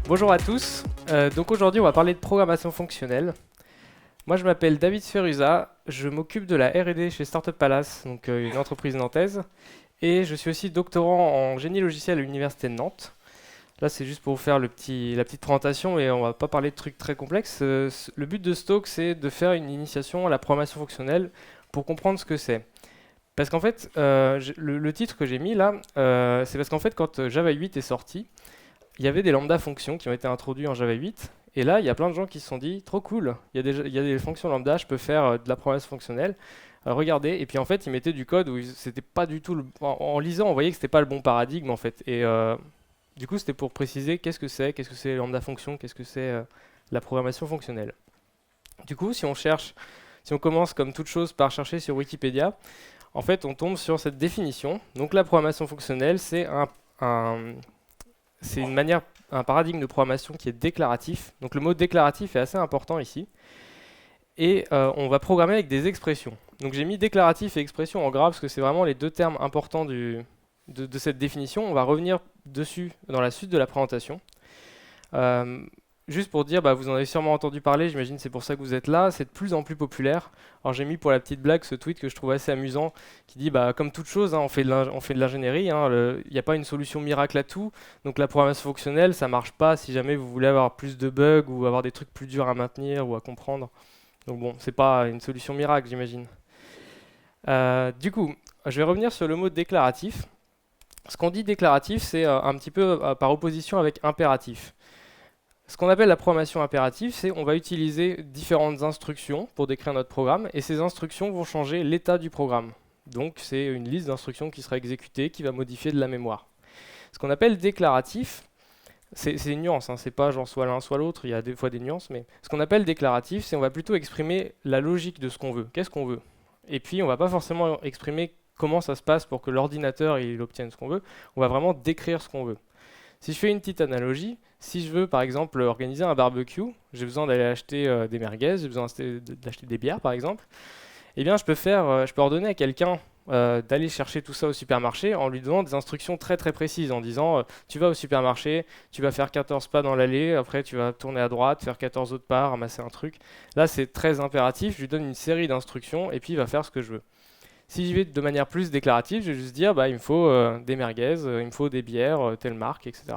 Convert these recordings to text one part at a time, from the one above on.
Bonjour à tous, donc aujourd'hui on va parler de programmation fonctionnelle. Moi je m'appelle David Sferusa, je m'occupe de la R&D chez Startup Palace, donc une entreprise nantaise, et je suis aussi doctorant en génie logiciel à l'université de Nantes. Là c'est juste pour vous faire la petite présentation et on va pas parler de trucs très complexes. Le but de ce talk c'est de faire une initiation à la programmation fonctionnelle pour comprendre ce que c'est. Parce qu'en fait, le titre que j'ai mis là, c'est parce qu'en fait quand Java 8 est sorti, il y avait des lambda fonctions qui ont été introduits en Java 8. Et là, il y a plein de gens qui se sont dit, trop cool, il y a des fonctions lambda, je peux faire de la programmation fonctionnelle. Regardez, et puis en fait, ils mettaient du code où c'était pas du tout en lisant, on voyait que c'était pas le bon paradigme en fait. Et du coup, c'était pour préciser qu'est-ce que c'est lambda fonction, qu'est-ce que c'est la programmation fonctionnelle. Du coup, si on commence comme toute chose par chercher sur Wikipédia, en fait, on tombe sur cette définition. Donc, la programmation fonctionnelle, un, c'est un paradigme de programmation qui est déclaratif. Donc le mot déclaratif est assez important ici. Et on va programmer avec des expressions. Donc j'ai mis déclaratif et expression en gras parce que c'est vraiment les deux termes importants de cette définition. On va revenir dessus dans la suite de la présentation. Euh, Juste pour dire, vous en avez sûrement entendu parler, j'imagine c'est pour ça que vous êtes là, c'est de plus en plus populaire. Alors j'ai mis pour la petite blague ce tweet que je trouve assez amusant, qui dit, comme toute chose, hein, on fait de l'ingénierie, hein, il n'y a pas une solution miracle à tout, donc la programmation fonctionnelle, ça marche pas si jamais vous voulez avoir plus de bugs ou avoir des trucs plus durs à maintenir ou à comprendre. Donc bon, c'est pas une solution miracle, j'imagine. Du coup, je vais revenir sur le mot déclaratif. Ce qu'on dit déclaratif, c'est un petit peu par opposition avec impératif. Ce qu'on appelle la programmation impérative, c'est on va utiliser différentes instructions pour décrire notre programme, et ces instructions vont changer l'état du programme. Donc c'est une liste d'instructions qui sera exécutée, qui va modifier de la mémoire. Ce qu'on appelle déclaratif, c'est une nuance, hein, c'est pas genre soit l'un soit l'autre, il y a des fois des nuances, mais ce qu'on appelle déclaratif, c'est on va plutôt exprimer la logique de ce qu'on veut, qu'est-ce qu'on veut. Et puis on va pas forcément exprimer comment ça se passe pour que l'ordinateur il obtienne ce qu'on veut, on va vraiment décrire ce qu'on veut. Si je fais une petite analogie, si je veux par exemple organiser un barbecue, j'ai besoin d'aller acheter des merguez, j'ai besoin d'acheter des bières par exemple, eh bien je peux ordonner à quelqu'un d'aller chercher tout ça au supermarché en lui donnant des instructions très très précises en disant tu vas au supermarché, tu vas faire 14 pas dans l'allée, après tu vas tourner à droite, faire 14 autres pas, ramasser un truc. Là c'est très impératif, je lui donne une série d'instructions et puis il va faire ce que je veux. Si j'y vais de manière plus déclarative, je vais juste dire il me faut des merguez, il me faut des bières, telle marque, etc.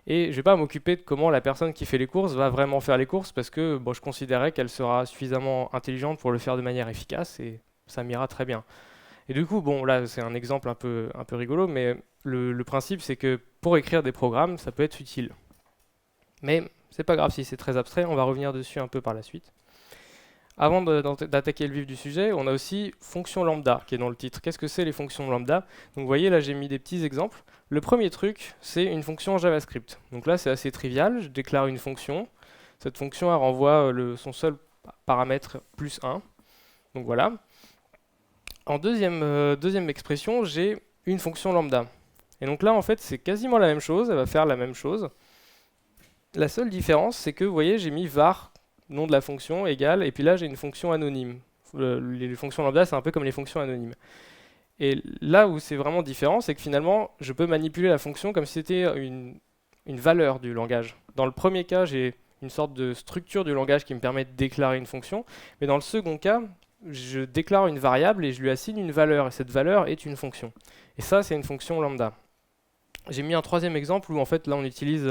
Et je ne vais pas m'occuper de comment la personne qui fait les courses va vraiment faire les courses parce que je considérais qu'elle sera suffisamment intelligente pour le faire de manière efficace et ça m'ira très bien. Et du coup, là c'est un exemple un peu rigolo, mais le principe c'est que pour écrire des programmes, ça peut être utile. Mais c'est pas grave si c'est très abstrait, on va revenir dessus un peu par la suite. Avant d'attaquer le vif du sujet, on a aussi fonction lambda qui est dans le titre. Qu'est-ce que c'est les fonctions lambda? Donc vous voyez là j'ai mis des petits exemples. Le premier truc c'est une fonction en JavaScript. Donc là c'est assez trivial, je déclare une fonction. Cette fonction elle renvoie son seul paramètre plus 1. Donc voilà. En deuxième expression j'ai une fonction lambda. Et donc là en fait c'est quasiment la même chose, elle va faire la même chose. La seule différence c'est que vous voyez j'ai mis var nom de la fonction égale, et puis là j'ai une fonction anonyme. Les fonctions lambda, c'est un peu comme les fonctions anonymes. Et là où c'est vraiment différent, c'est que finalement, je peux manipuler la fonction comme si c'était une valeur du langage. Dans le premier cas, j'ai une sorte de structure du langage qui me permet de déclarer une fonction, mais dans le second cas, je déclare une variable et je lui assigne une valeur, et cette valeur est une fonction. Et ça, c'est une fonction lambda. J'ai mis un troisième exemple où en fait là on utilise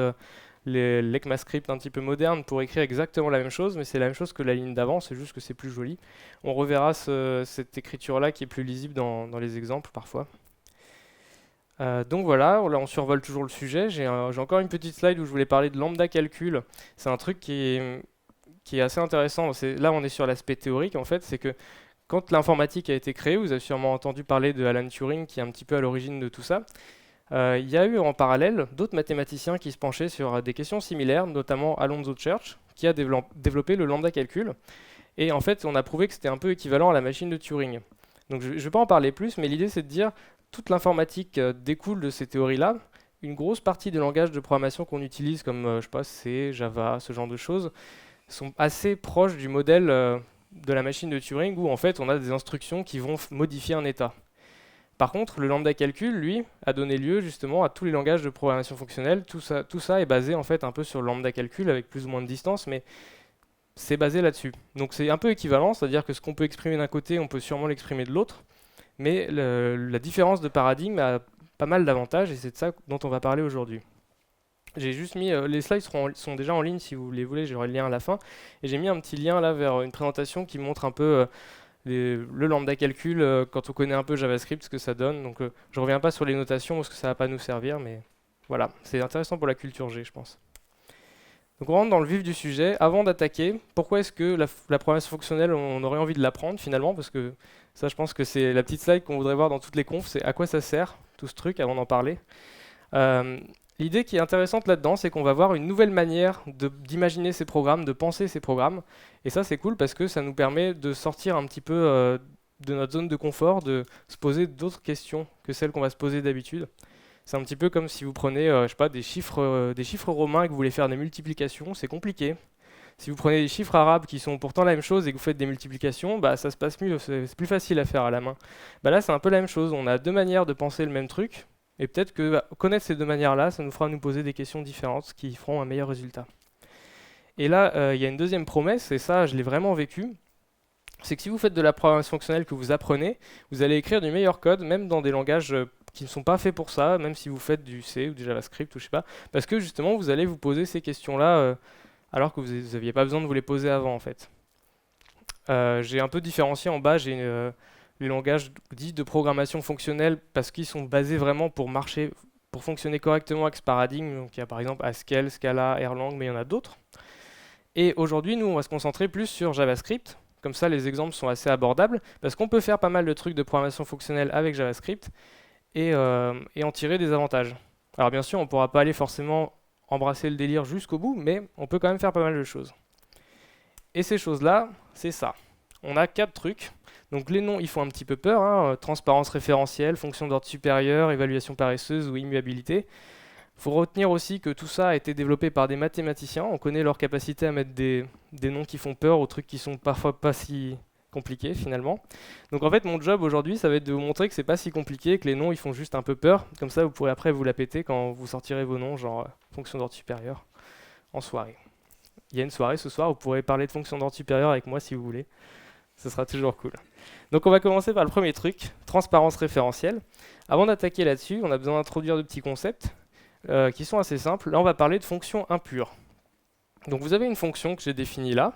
l'ECMAScript un petit peu moderne pour écrire exactement la même chose, mais c'est la même chose que la ligne d'avant, c'est juste que c'est plus joli. On reverra cette écriture-là qui est plus lisible dans les exemples parfois. Donc voilà, là on survole toujours le sujet. J'ai encore une petite slide où je voulais parler de lambda calcul. C'est un truc qui est assez intéressant. Là on est sur l'aspect théorique en fait, c'est que quand l'informatique a été créée, vous avez sûrement entendu parler de Alan Turing qui est un petit peu à l'origine de tout ça. Il y a eu en parallèle d'autres mathématiciens qui se penchaient sur des questions similaires, notamment Alonzo Church, qui a développé le lambda calcul. Et en fait, on a prouvé que c'était un peu équivalent à la machine de Turing. Donc je ne vais pas en parler plus, mais l'idée c'est de dire toute l'informatique découle de ces théories-là. Une grosse partie des langages de programmation qu'on utilise, comme je sais pas, C, Java, ce genre de choses, sont assez proches du modèle de la machine de Turing, où en fait on a des instructions qui vont modifier un état. Par contre, le lambda calcul, lui, a donné lieu justement à tous les langages de programmation fonctionnelle. Tout ça est basé en fait un peu sur le lambda calcul avec plus ou moins de distance, mais c'est basé là-dessus. Donc c'est un peu équivalent, c'est-à-dire que ce qu'on peut exprimer d'un côté, on peut sûrement l'exprimer de l'autre, mais la différence de paradigme a pas mal d'avantages et c'est de ça dont on va parler aujourd'hui. J'ai juste mis, les slides sont déjà en ligne si vous les voulez, j'aurai le lien à la fin, et j'ai mis un petit lien là vers une présentation qui montre un peu le lambda calcul quand on connaît un peu JavaScript, ce que ça donne. Donc je reviens pas sur les notations parce que ça va pas nous servir, mais voilà, c'est intéressant pour la culture G, je pense. Donc on rentre dans le vif du sujet. Avant d'attaquer, pourquoi est-ce que la programmation fonctionnelle, on aurait envie de l'apprendre finalement? Parce que ça, je pense que c'est la petite slide qu'on voudrait voir dans toutes les confs, c'est à quoi ça sert, tout ce truc, avant d'en parler. L'idée qui est intéressante là-dedans, c'est qu'on va voir une nouvelle manière d'imaginer ces programmes, de penser ces programmes. Et ça, c'est cool parce que ça nous permet de sortir un petit peu de notre zone de confort, de se poser d'autres questions que celles qu'on va se poser d'habitude. C'est un petit peu comme si vous prenez, je sais pas, des chiffres romains et que vous voulez faire des multiplications, c'est compliqué. Si vous prenez des chiffres arabes qui sont pourtant la même chose et que vous faites des multiplications, bah ça se passe mieux, c'est plus facile à faire à la main. Bah là, c'est un peu la même chose. On a deux manières de penser le même truc. Et peut-être que connaître ces deux manières-là, ça nous fera nous poser des questions différentes qui feront un meilleur résultat. Et là, il y a une deuxième promesse, et ça, je l'ai vraiment vécu, c'est que si vous faites de la programmation fonctionnelle que vous apprenez, vous allez écrire du meilleur code, même dans des langages qui ne sont pas faits pour ça, même si vous faites du C ou du JavaScript ou je sais pas, parce que justement, vous allez vous poser ces questions-là alors que vous n'aviez pas besoin de vous les poser avant, en fait. J'ai un peu différencié en bas, j'ai les langages dits de programmation fonctionnelle parce qu'ils sont basés vraiment pour marcher, pour fonctionner correctement avec ce paradigme. Donc il y a par exemple Haskell, Scala, Erlang, mais il y en a d'autres. Et aujourd'hui, nous, on va se concentrer plus sur JavaScript. Comme ça, les exemples sont assez abordables parce qu'on peut faire pas mal de trucs de programmation fonctionnelle avec JavaScript et en tirer des avantages. Alors bien sûr, on ne pourra pas aller forcément embrasser le délire jusqu'au bout, mais on peut quand même faire pas mal de choses. Et ces choses-là, c'est ça. On a 4 trucs. Donc les noms, ils font un petit peu peur, hein. Transparence référentielle, fonction d'ordre supérieur, évaluation paresseuse ou immuabilité. Il faut retenir aussi que tout ça a été développé par des mathématiciens. On connaît leur capacité à mettre des noms qui font peur aux trucs qui sont parfois pas si compliqués finalement. Donc en fait, mon job aujourd'hui, ça va être de vous montrer que c'est pas si compliqué, que les noms, ils font juste un peu peur. Comme ça, vous pourrez après vous la péter quand vous sortirez vos noms, genre fonction d'ordre supérieur, en soirée. Il y a une soirée ce soir, vous pourrez parler de fonction d'ordre supérieur avec moi si vous voulez. Ce sera toujours cool. Donc on va commencer par le premier truc, transparence référentielle. Avant d'attaquer là-dessus, on a besoin d'introduire deux petits concepts qui sont assez simples. Là, on va parler de fonctions impures. Donc vous avez une fonction que j'ai définie là,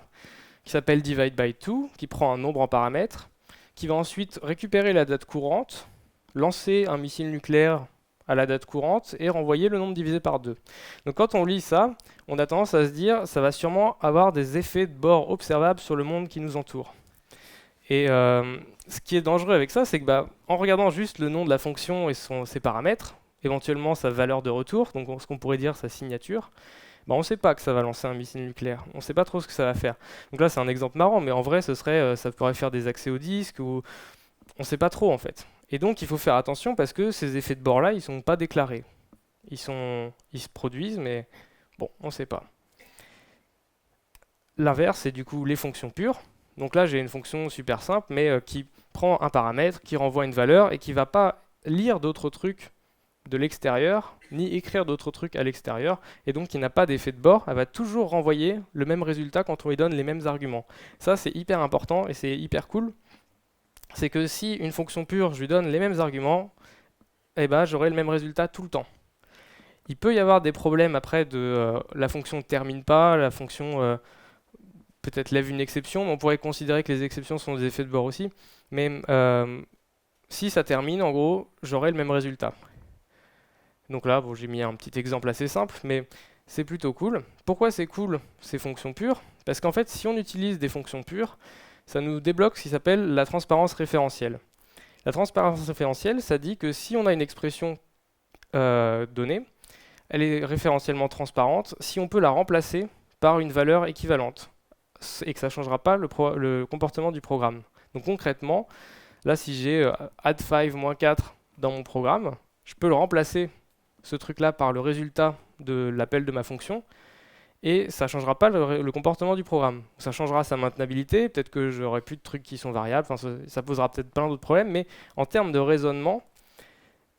qui s'appelle divide by 2, qui prend un nombre en paramètres, qui va ensuite récupérer la date courante, lancer un missile nucléaire à la date courante et renvoyer le nombre divisé par 2. Donc quand on lit ça, on a tendance à se dire ça va sûrement avoir des effets de bord observables sur le monde qui nous entoure. Et ce qui est dangereux avec ça, c'est que en regardant juste le nom de la fonction et ses paramètres, éventuellement sa valeur de retour, donc ce qu'on pourrait dire sa signature, on ne sait pas que ça va lancer un missile nucléaire. On ne sait pas trop ce que ça va faire. Donc là, c'est un exemple marrant, mais en vrai, ça pourrait faire des accès au disque, ou on ne sait pas trop en fait. Et donc, il faut faire attention parce que ces effets de bord-là, ils ne sont pas déclarés. Ils se produisent, mais bon, on ne sait pas. L'inverse, c'est du coup les fonctions pures. Donc là, j'ai une fonction super simple, mais qui prend un paramètre, qui renvoie une valeur, et qui ne va pas lire d'autres trucs de l'extérieur, ni écrire d'autres trucs à l'extérieur, et donc qui n'a pas d'effet de bord. Elle va toujours renvoyer le même résultat quand on lui donne les mêmes arguments. Ça, c'est hyper important, et c'est hyper cool. C'est que si une fonction pure, je lui donne les mêmes arguments, j'aurai le même résultat tout le temps. Il peut y avoir des problèmes après de la fonction ne termine pas, la fonction peut-être lève une exception, mais on pourrait considérer que les exceptions sont des effets de bord aussi. Mais si ça termine, en gros, j'aurai le même résultat. Donc là, j'ai mis un petit exemple assez simple, mais c'est plutôt cool. Pourquoi c'est cool, ces fonctions pures? Parce qu'en fait, si on utilise des fonctions pures, ça nous débloque ce qui s'appelle la transparence référentielle. La transparence référentielle, ça dit que si on a une expression donnée, elle est référentiellement transparente si on peut la remplacer par une valeur équivalente et que ça ne changera pas le comportement du programme. Donc concrètement, là si j'ai add 5-4 dans mon programme, je peux le remplacer, ce truc-là, par le résultat de l'appel de ma fonction, et ça ne changera pas le comportement du programme. Ça changera sa maintenabilité, peut-être que j'aurai plus de trucs qui sont variables, ça posera peut-être plein d'autres problèmes, mais en termes de raisonnement,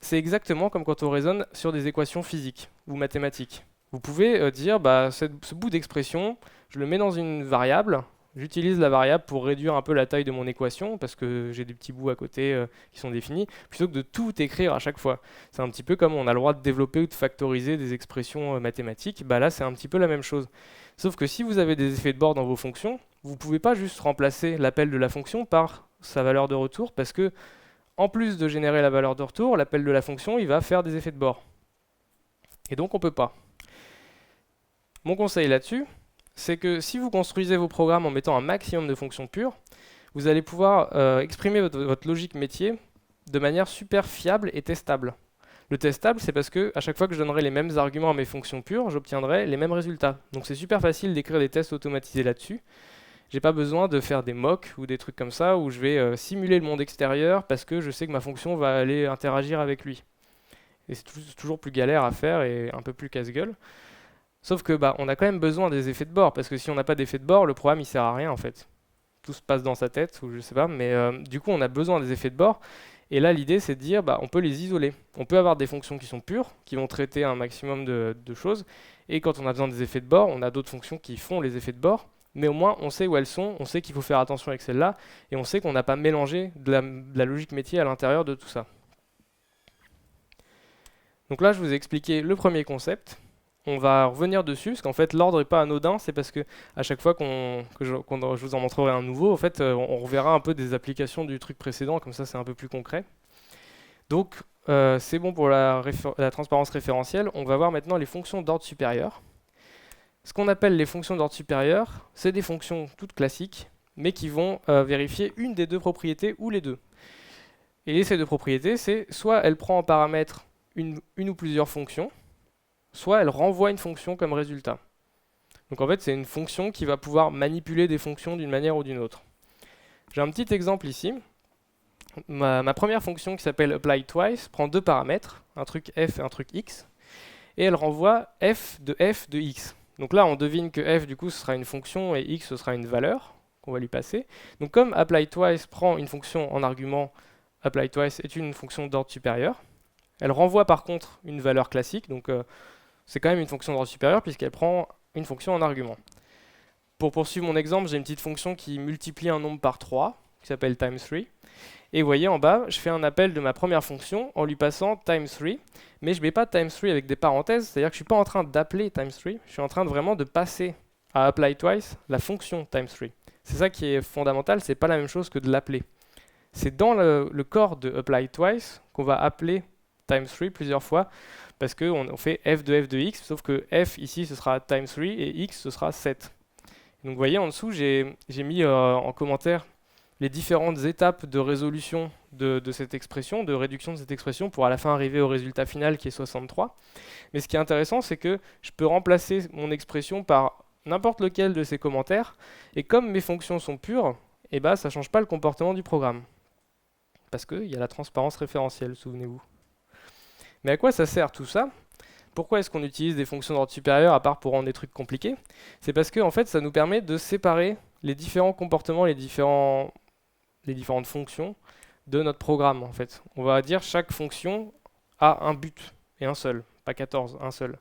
c'est exactement comme quand on raisonne sur des équations physiques ou mathématiques. Vous pouvez dire, bah, ce bout d'expression, je le mets dans une variable, j'utilise la variable pour réduire un peu la taille de mon équation, parce que j'ai des petits bouts à côté qui sont définis, plutôt que de tout écrire à chaque fois. C'est un petit peu comme on a le droit de développer ou de factoriser des expressions mathématiques, bah là c'est un petit peu la même chose. Sauf que si vous avez des effets de bord dans vos fonctions, vous ne pouvez pas juste remplacer l'appel de la fonction par sa valeur de retour, parce que en plus de générer la valeur de retour, l'appel de la fonction, il va faire des effets de bord. Et donc on ne peut pas. Mon conseil là-dessus, c'est que si vous construisez vos programmes en mettant un maximum de fonctions pures, vous allez pouvoir exprimer votre logique métier de manière super fiable et testable. Le testable, c'est parce que à chaque fois que je donnerai les mêmes arguments à mes fonctions pures, j'obtiendrai les mêmes résultats. Donc c'est super facile d'écrire des tests automatisés là-dessus. J'ai pas besoin de faire des mocks ou des trucs comme ça où je vais simuler le monde extérieur parce que je sais que ma fonction va aller interagir avec lui. Et c'est toujours plus galère à faire et un peu plus casse-gueule. Sauf que bah, on a quand même besoin des effets de bord parce que si on n'a pas d'effets de bord, le programme il sert à rien en fait. Tout se passe dans sa tête ou je sais pas, mais du coup on a besoin des effets de bord. Et là l'idée c'est de dire bah, on peut les isoler. On peut avoir des fonctions qui sont pures, qui vont traiter un maximum de choses. Et quand on a besoin des effets de bord, on a d'autres fonctions qui font les effets de bord. Mais au moins on sait où elles sont, on sait qu'il faut faire attention avec celles-là, et on sait qu'on n'a pas mélangé de la logique métier à l'intérieur de tout ça. Donc là je vous ai expliqué le premier concept. On va revenir dessus, parce qu'en fait l'ordre n'est pas anodin, c'est parce que à chaque fois que je vous en montrerai un nouveau, en fait, on reverra un peu des applications du truc précédent, comme ça c'est un peu plus concret. Donc c'est bon pour la transparence référentielle. On va voir maintenant les fonctions d'ordre supérieur. Ce qu'on appelle les fonctions d'ordre supérieur, c'est des fonctions toutes classiques, mais qui vont vérifier une des deux propriétés ou les deux. Et ces deux propriétés, c'est soit elle prend en paramètre une ou plusieurs fonctions, soit elle renvoie une fonction comme résultat. Donc en fait, c'est une fonction qui va pouvoir manipuler des fonctions d'une manière ou d'une autre. J'ai un petit exemple ici. Ma première fonction qui s'appelle applyTwice prend deux paramètres, un truc f et un truc x, et elle renvoie f de x. Donc là, on devine que f, du coup, ce sera une fonction et x, ce sera une valeur qu'on va lui passer. Donc comme applyTwice prend une fonction en argument, applyTwice est une fonction d'ordre supérieur. Elle renvoie par contre une valeur classique, donc c'est quand même une fonction d'ordre supérieur puisqu'elle prend une fonction en argument. Pour poursuivre mon exemple, j'ai une petite fonction qui multiplie un nombre par 3, qui s'appelle times3. Et vous voyez en bas, je fais un appel de ma première fonction en lui passant times3, mais je ne mets pas times3 avec des parenthèses, c'est-à-dire que je ne suis pas en train d'appeler times3, je suis en train de vraiment de passer à applyTwice la fonction times3. C'est ça qui est fondamental, c'est pas la même chose que de l'appeler. C'est dans le corps de applyTwice qu'on va appeler times3 plusieurs fois, parce qu'on fait f de x, sauf que f ici ce sera times3 et x ce sera 7. Donc vous voyez en dessous j'ai mis en commentaire les différentes étapes de résolution de cette expression, de réduction de cette expression pour à la fin arriver au résultat final qui est 63. Mais ce qui est intéressant c'est que je peux remplacer mon expression par n'importe lequel de ces commentaires et comme mes fonctions sont pures, eh ben, ça ne change pas le comportement du programme. Parce qu'il y a la transparence référentielle, souvenez-vous. Mais à quoi ça sert tout ça? Pourquoi est-ce qu'on utilise des fonctions d'ordre supérieur à part pour rendre des trucs compliqués? C'est parce que en fait, ça nous permet de séparer les différents comportements, les différentes fonctions de notre programme. En fait, on va dire chaque fonction a un but et un seul, pas 14, un seul.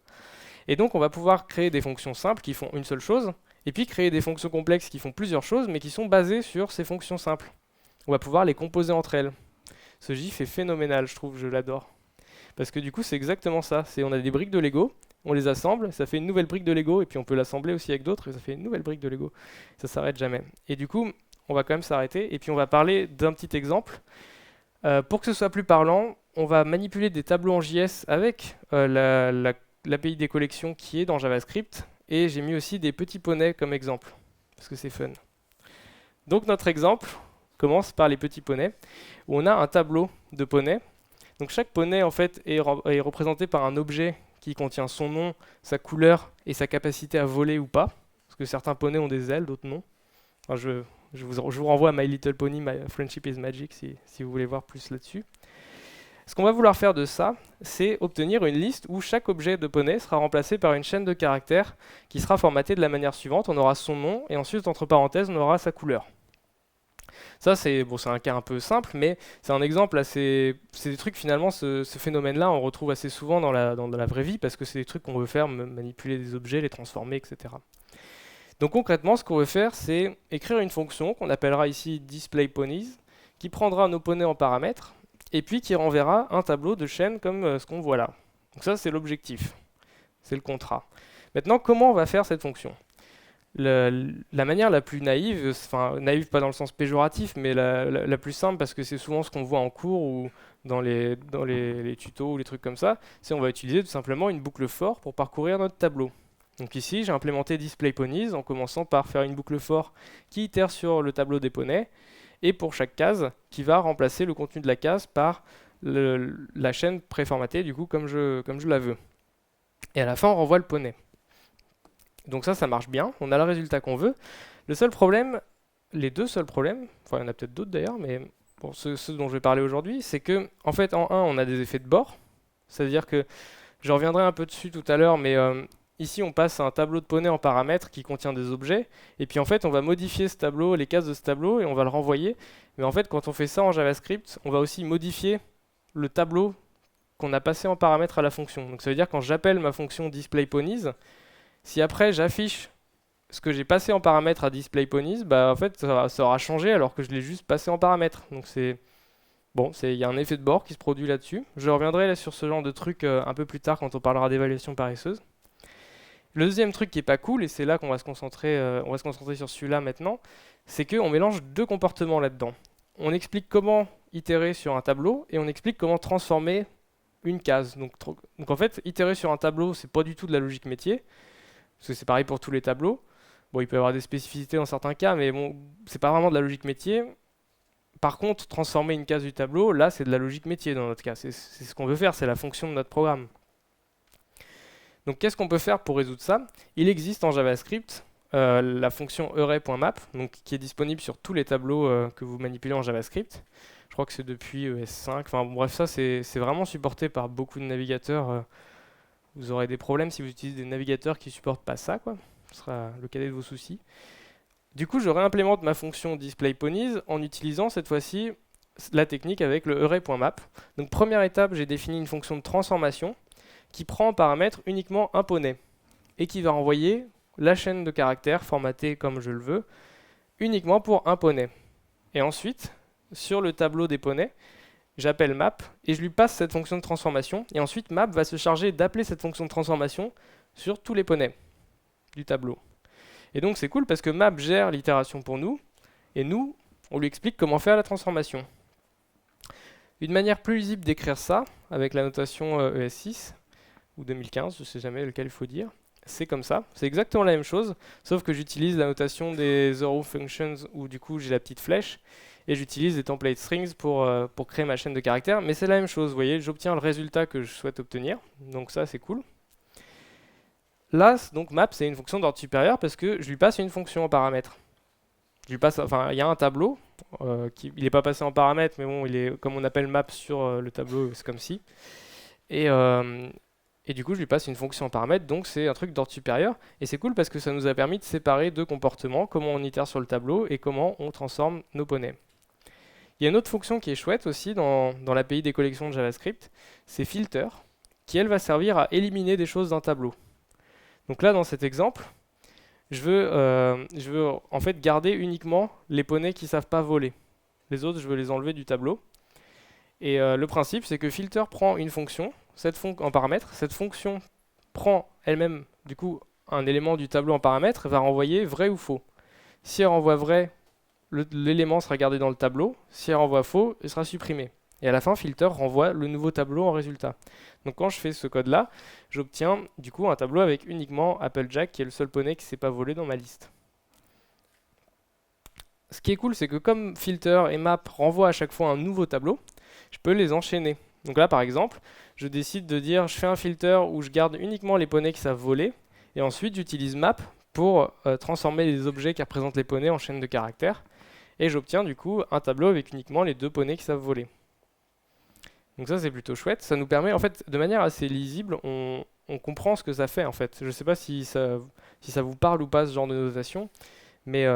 Et donc, on va pouvoir créer des fonctions simples qui font une seule chose, et puis créer des fonctions complexes qui font plusieurs choses, mais qui sont basées sur ces fonctions simples. On va pouvoir les composer entre elles. Ce GIF est phénoménal, je trouve, je l'adore. Parce que du coup, c'est exactement ça. On a des briques de Lego, on les assemble, ça fait une nouvelle brique de Lego, et puis on peut l'assembler aussi avec d'autres, et ça fait une nouvelle brique de Lego. Ça s'arrête jamais. Et du coup, on va quand même s'arrêter, et puis on va parler d'un petit exemple. Pour que ce soit plus parlant, on va manipuler des tableaux en JS avec l'API des collections qui est dans JavaScript, et j'ai mis aussi des petits poneys comme exemple, parce que c'est fun. Donc notre exemple commence par les petits poneys, où on a un tableau de poneys. Donc chaque poney en fait est représenté par un objet qui contient son nom, sa couleur et sa capacité à voler ou pas. Parce que certains poneys ont des ailes, d'autres non. Enfin, je vous renvoie à My Little Pony, My Friendship is Magic si vous voulez voir plus là-dessus. Ce qu'on va vouloir faire de ça, c'est obtenir une liste où chaque objet de poney sera remplacé par une chaîne de caractères qui sera formatée de la manière suivante. On aura son nom et ensuite entre parenthèses on aura sa couleur. Ça, c'est bon, c'est un cas un peu simple, mais c'est un exemple assez. C'est des trucs finalement, ce phénomène-là, on retrouve assez souvent dans la vraie vie parce que c'est des trucs qu'on veut faire, manipuler des objets, les transformer, etc. Donc concrètement, ce qu'on veut faire, c'est écrire une fonction qu'on appellera ici displayPonies, qui prendra nos poneys en paramètres et puis qui renverra un tableau de chaîne comme ce qu'on voit là. Donc ça, c'est l'objectif, c'est le contrat. Maintenant, comment on va faire cette fonction? La manière la plus naïve, enfin naïve pas dans le sens péjoratif, mais la plus simple, parce que c'est souvent ce qu'on voit en cours ou les tutos ou les trucs comme ça, c'est on va utiliser tout simplement une boucle for pour parcourir notre tableau. Donc ici, j'ai implémenté displayPonies en commençant par faire une boucle for qui itère sur le tableau des poneys, et pour chaque case, qui va remplacer le contenu de la case par la chaîne préformatée, du coup, comme je la veux. Et à la fin, on renvoie le poney. Donc ça marche bien, on a le résultat qu'on veut. Le seul problème, les deux seuls problèmes, enfin il y en a peut-être d'autres d'ailleurs, mais bon, ceux dont je vais parler aujourd'hui, c'est que en fait en 1 on a des effets de bord, c'est-à-dire que je reviendrai un peu dessus tout à l'heure, mais ici on passe un tableau de poney en paramètres qui contient des objets, et puis en fait on va modifier ce tableau, les cases de ce tableau, et on va le renvoyer. Mais en fait quand on fait ça en JavaScript, on va aussi modifier le tableau qu'on a passé en paramètres à la fonction. Donc ça veut dire quand j'appelle ma fonction displayPonies, si après j'affiche ce que j'ai passé en paramètre à displayPonies, bah en fait ça aura changé alors que je l'ai juste passé en paramètre. Donc c'est bon, il y a un effet de bord qui se produit là-dessus. Je reviendrai là sur ce genre de truc un peu plus tard quand on parlera d'évaluation paresseuse. Le deuxième truc qui est pas cool, et c'est là qu'on va se concentrer, sur celui-là maintenant, c'est qu'on mélange deux comportements là-dedans. On explique comment itérer sur un tableau et on explique comment transformer une case. Donc en fait, itérer sur un tableau, c'est pas du tout de la logique métier. Parce que c'est pareil pour tous les tableaux. Bon, il peut y avoir des spécificités dans certains cas, mais bon, c'est pas vraiment de la logique métier. Par contre, transformer une case du tableau, là, c'est de la logique métier dans notre cas. C'est ce qu'on veut faire, c'est la fonction de notre programme. Donc, qu'est-ce qu'on peut faire pour résoudre ça? Il existe en JavaScript la fonction array.map, donc qui est disponible sur tous les tableaux que vous manipulez en JavaScript. Je crois que c'est depuis ES5. Enfin, bref, ça, c'est vraiment supporté par beaucoup de navigateurs. Vous aurez des problèmes si vous utilisez des navigateurs qui ne supportent pas ça, quoi. Ce sera le cadet de vos soucis. Du coup, je réimplémente ma fonction displayPonies en utilisant cette fois-ci la technique avec le array.map. Donc première étape, j'ai défini une fonction de transformation qui prend en paramètre uniquement un poney et qui va renvoyer la chaîne de caractères formatée comme je le veux uniquement pour un poney. Et ensuite, sur le tableau des poneys, j'appelle map et je lui passe cette fonction de transformation. Et ensuite, map va se charger d'appeler cette fonction de transformation sur tous les poneys du tableau. Et donc c'est cool parce que map gère l'itération pour nous et nous, on lui explique comment faire la transformation. Une manière plus lisible d'écrire ça, avec la notation ES6 ou 2015, je ne sais jamais lequel il faut dire, c'est comme ça. C'est exactement la même chose, sauf que j'utilise la notation des arrow functions où du coup j'ai la petite flèche. Et j'utilise des template strings pour créer ma chaîne de caractères, mais c'est la même chose, vous voyez, j'obtiens le résultat que je souhaite obtenir, donc ça c'est cool. Là, donc map c'est une fonction d'ordre supérieur parce que je lui passe une fonction en paramètre. Il y a un tableau, il n'est pas passé en paramètre, mais bon, il est comme on appelle map sur le tableau, c'est comme si. Et du coup, je lui passe une fonction en paramètre, donc c'est un truc d'ordre supérieur. Et c'est cool parce que ça nous a permis de séparer deux comportements, comment on itère sur le tableau et comment on transforme nos poneys. Il y a une autre fonction qui est chouette aussi dans l'API des collections de JavaScript, c'est filter, qui elle va servir à éliminer des choses d'un tableau. Donc là, dans cet exemple, je veux en fait garder uniquement les poneys qui ne savent pas voler. Les autres, je veux les enlever du tableau. Et le principe, c'est que filter prend une fonction, en paramètre. Cette fonction prend elle-même, du coup, un élément du tableau en paramètre et va renvoyer vrai ou faux. Si elle renvoie vrai, l'élément sera gardé dans le tableau. Si elle renvoie faux, il sera supprimé. Et à la fin, filter renvoie le nouveau tableau en résultat. Donc quand je fais ce code-là, j'obtiens du coup un tableau avec uniquement Applejack, qui est le seul poney qui ne s'est pas volé dans ma liste. Ce qui est cool, c'est que comme filter et map renvoient à chaque fois un nouveau tableau, je peux les enchaîner. Donc là, par exemple, je décide de dire, je fais un filter où je garde uniquement les poneys qui savent voler, et ensuite j'utilise map pour transformer les objets qui représentent les poneys en chaîne de caractères, et j'obtiens du coup un tableau avec uniquement les deux poneys qui savent voler. Donc ça c'est plutôt chouette, ça nous permet en fait de manière assez lisible, on comprend ce que ça fait en fait. Je ne sais pas si ça vous parle ou pas ce genre de notation, mais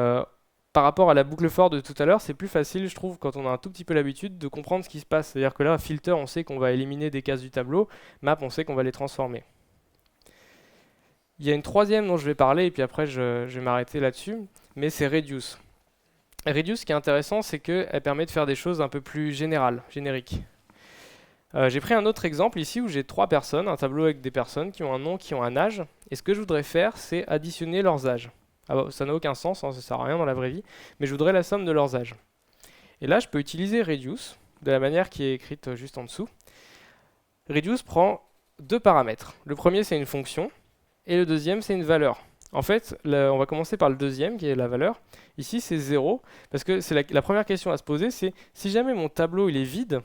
par rapport à la boucle for de tout à l'heure, c'est plus facile, je trouve, quand on a un tout petit peu l'habitude, de comprendre ce qui se passe. C'est-à-dire que là, filter, on sait qu'on va éliminer des cases du tableau, map, on sait qu'on va les transformer. Il y a une troisième dont je vais parler, et puis après, je vais m'arrêter là-dessus, mais c'est reduce. Reduce, ce qui est intéressant, c'est qu'elle permet de faire des choses un peu plus générales, génériques. J'ai pris un autre exemple ici où j'ai 3 personnes, un tableau avec des personnes qui ont un nom, qui ont un âge, et ce que je voudrais faire, c'est additionner leurs âges. Ah bah, ça n'a aucun sens, hein, ça ne sert à rien dans la vraie vie, mais je voudrais la somme de leurs âges. Et là, je peux utiliser reduce de la manière qui est écrite juste en dessous. Reduce prend 2 paramètres. Le premier, c'est une fonction, et le deuxième, c'est une valeur. En fait, on va commencer par le deuxième, qui est la valeur. Ici, c'est 0, parce que c'est la première question à se poser, c'est si jamais mon tableau il est vide,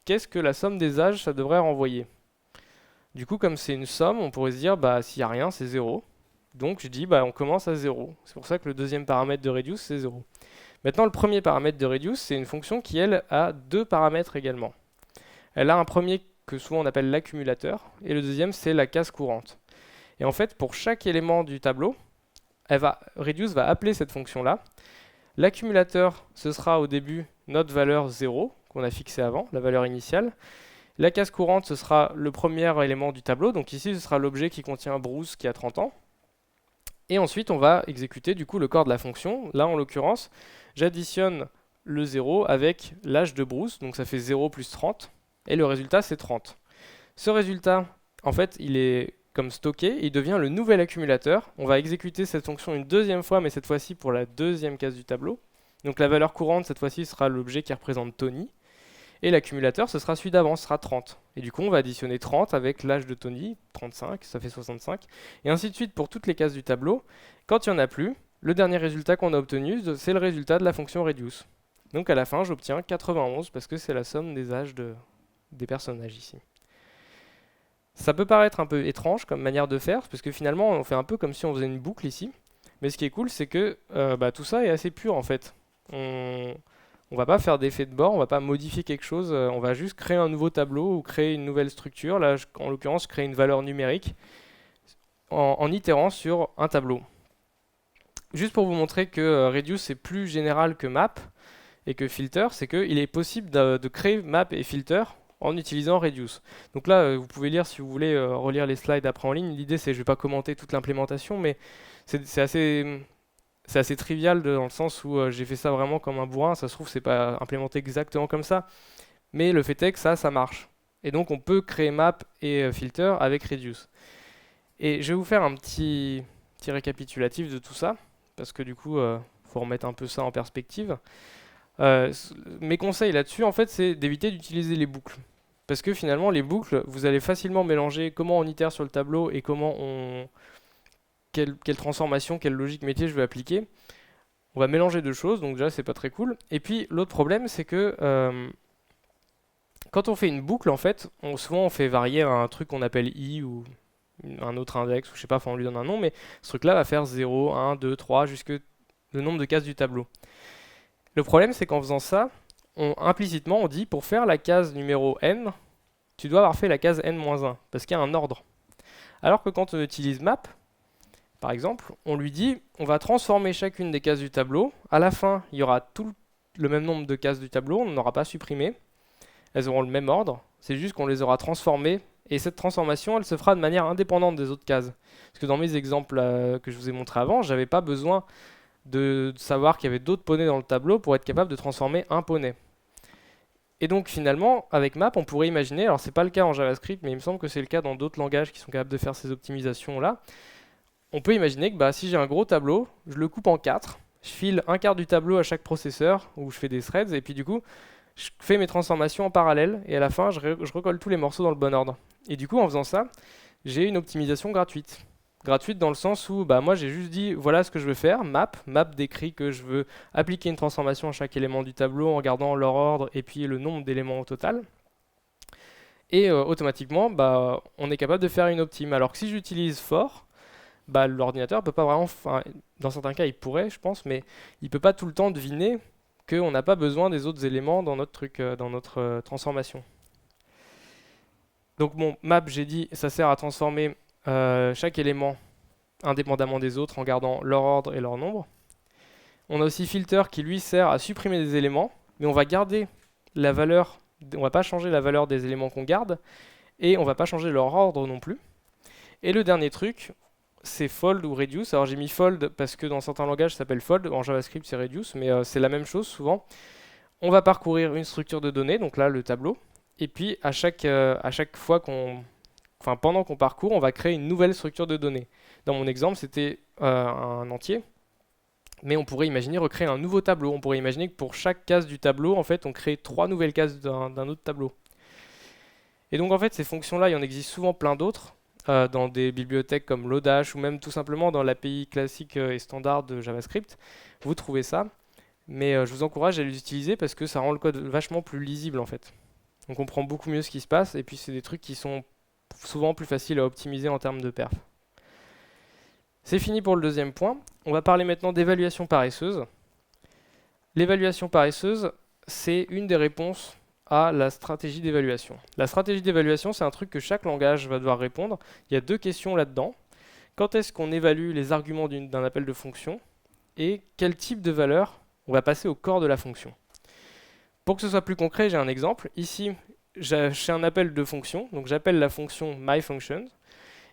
qu'est-ce que la somme des âges, ça devrait renvoyer? Du coup, comme c'est une somme, on pourrait se dire, bah, s'il n'y a rien, c'est 0. Donc je dis, bah, on commence à 0. C'est pour ça que le deuxième paramètre de reduce, c'est 0. Maintenant, le premier paramètre de reduce, c'est une fonction qui, elle, a 2 paramètres également. Elle a un premier que souvent on appelle l'accumulateur, et le deuxième, c'est la case courante. Et en fait, pour chaque élément du tableau, reduce va appeler cette fonction-là. L'accumulateur, ce sera au début notre valeur 0, qu'on a fixée avant, la valeur initiale. La case courante, ce sera le premier élément du tableau. Donc ici, ce sera l'objet qui contient Bruce qui a 30 ans. Et ensuite, on va exécuter du coup le corps de la fonction. Là, en l'occurrence, j'additionne le 0 avec l'âge de Bruce. Donc ça fait 0 plus 30. Et le résultat, c'est 30. Ce résultat, en fait, il est comme stocké. Il devient le nouvel accumulateur. On va exécuter cette fonction une deuxième fois, mais cette fois-ci pour la deuxième case du tableau. Donc la valeur courante, cette fois-ci, sera l'objet qui représente Tony. Et l'accumulateur, ce sera celui d'avant, ce sera 30. Et du coup, on va additionner 30 avec l'âge de Tony, 35, ça fait 65. Et ainsi de suite pour toutes les cases du tableau. Quand il n'y en a plus, le dernier résultat qu'on a obtenu, c'est le résultat de la fonction reduce. Donc à la fin, j'obtiens 91 parce que c'est la somme des âges des personnages ici. Ça peut paraître un peu étrange comme manière de faire, parce que finalement, on fait un peu comme si on faisait une boucle ici. Mais ce qui est cool, c'est que tout ça est assez pur en fait. On va pas faire d'effet de bord, on va pas modifier quelque chose, on va juste créer un nouveau tableau ou créer une nouvelle structure. Là, en l'occurrence, je crée une valeur numérique en itérant sur un tableau. Juste pour vous montrer que Reduce est plus général que Map et que Filter, c'est qu'il est possible de créer Map et Filter en utilisant Reduce. Donc là, vous pouvez lire si vous voulez relire les slides après en ligne. L'idée, c'est, je vais pas commenter toute l'implémentation, mais c'est assez trivial dans le sens où j'ai fait ça vraiment comme un bourrin. Ça se trouve, c'est pas implémenté exactement comme ça, mais le fait est que ça marche. Et donc, on peut créer map et filter avec reduce. Et je vais vous faire un petit récapitulatif de tout ça, parce que du coup, faut remettre un peu ça en perspective. Mes conseils là-dessus, en fait, c'est d'éviter d'utiliser les boucles. Parce que finalement, les boucles, vous allez facilement mélanger comment on itère sur le tableau et quelle transformation, quelle logique métier je veux appliquer. On va mélanger deux choses, donc déjà c'est pas très cool. Et puis l'autre problème, c'est que quand on fait une boucle, en fait, souvent on fait varier un truc qu'on appelle i ou un autre index, ou je sais pas, enfin on lui donne un nom, mais ce truc-là va faire 0, 1, 2, 3, jusque le nombre de cases du tableau. Le problème, c'est qu'en faisant ça, implicitement, on dit pour faire la case numéro n, tu dois avoir fait la case n-1, parce qu'il y a un ordre. Alors que quand on utilise map, par exemple, on lui dit on va transformer chacune des cases du tableau. À la fin, il y aura tout le même nombre de cases du tableau, on n'aura pas supprimé. Elles auront le même ordre, c'est juste qu'on les aura transformées. Et cette transformation, elle se fera de manière indépendante des autres cases. Parce que dans mes exemples que je vous ai montrés avant, j'avais pas besoin de savoir qu'il y avait d'autres poneys dans le tableau pour être capable de transformer un poney. Et donc finalement, avec map, on pourrait imaginer, alors c'est pas le cas en JavaScript, mais il me semble que c'est le cas dans d'autres langages qui sont capables de faire ces optimisations-là. On peut imaginer que si j'ai un gros tableau, je le coupe en 4, je file un quart du tableau à chaque processeur, où je fais des threads, et puis du coup, je fais mes transformations en parallèle, et à la fin, je recolle tous les morceaux dans le bon ordre. Et du coup, en faisant ça, j'ai une optimisation gratuite. Gratuite dans le sens où moi j'ai juste dit voilà ce que je veux faire, map décrit que je veux appliquer une transformation à chaque élément du tableau en regardant leur ordre et puis le nombre d'éléments au total. Et automatiquement, on est capable de faire une optime. Alors que si j'utilise for, l'ordinateur peut pas vraiment, dans certains cas il pourrait je pense, mais il peut pas tout le temps deviner qu'on n'a pas besoin des autres éléments dans notre truc, dans notre transformation. Donc mon map, j'ai dit, ça sert à transformer chaque élément indépendamment des autres en gardant leur ordre et leur nombre. On a aussi filter qui lui sert à supprimer des éléments, mais on va garder la valeur, on va pas changer la valeur des éléments qu'on garde, et on va pas changer leur ordre non plus. Et le dernier truc, c'est fold ou reduce. Alors j'ai mis fold parce que dans certains langages ça s'appelle fold, en JavaScript c'est reduce, mais c'est la même chose souvent. On va parcourir une structure de données, donc là le tableau, et puis à chaque fois pendant qu'on parcourt, on va créer une nouvelle structure de données. Dans mon exemple, c'était un entier, mais on pourrait imaginer recréer un nouveau tableau. On pourrait imaginer que pour chaque case du tableau, en fait, on crée 3 nouvelles cases d'un autre tableau. Et donc en fait, ces fonctions-là, il y en existe souvent plein d'autres dans des bibliothèques comme Lodash ou même tout simplement dans l'API classique et standard de JavaScript. Vous trouvez ça, mais je vous encourage à les utiliser parce que ça rend le code vachement plus lisible en fait. On comprend beaucoup mieux ce qui se passe et puis c'est des trucs qui sont souvent plus faciles à optimiser en termes de perf. C'est fini pour le deuxième point. On va parler maintenant d'évaluation paresseuse. L'évaluation paresseuse, c'est une des réponses à la stratégie d'évaluation. La stratégie d'évaluation, c'est un truc que chaque langage va devoir répondre. Il y a 2 questions là-dedans. Quand est-ce qu'on évalue les arguments d'un appel de fonction et quel type de valeur on va passer au corps de la fonction. Pour que ce soit plus concret, j'ai un exemple. Ici, j'ai un appel de fonction, donc j'appelle la fonction myFunction,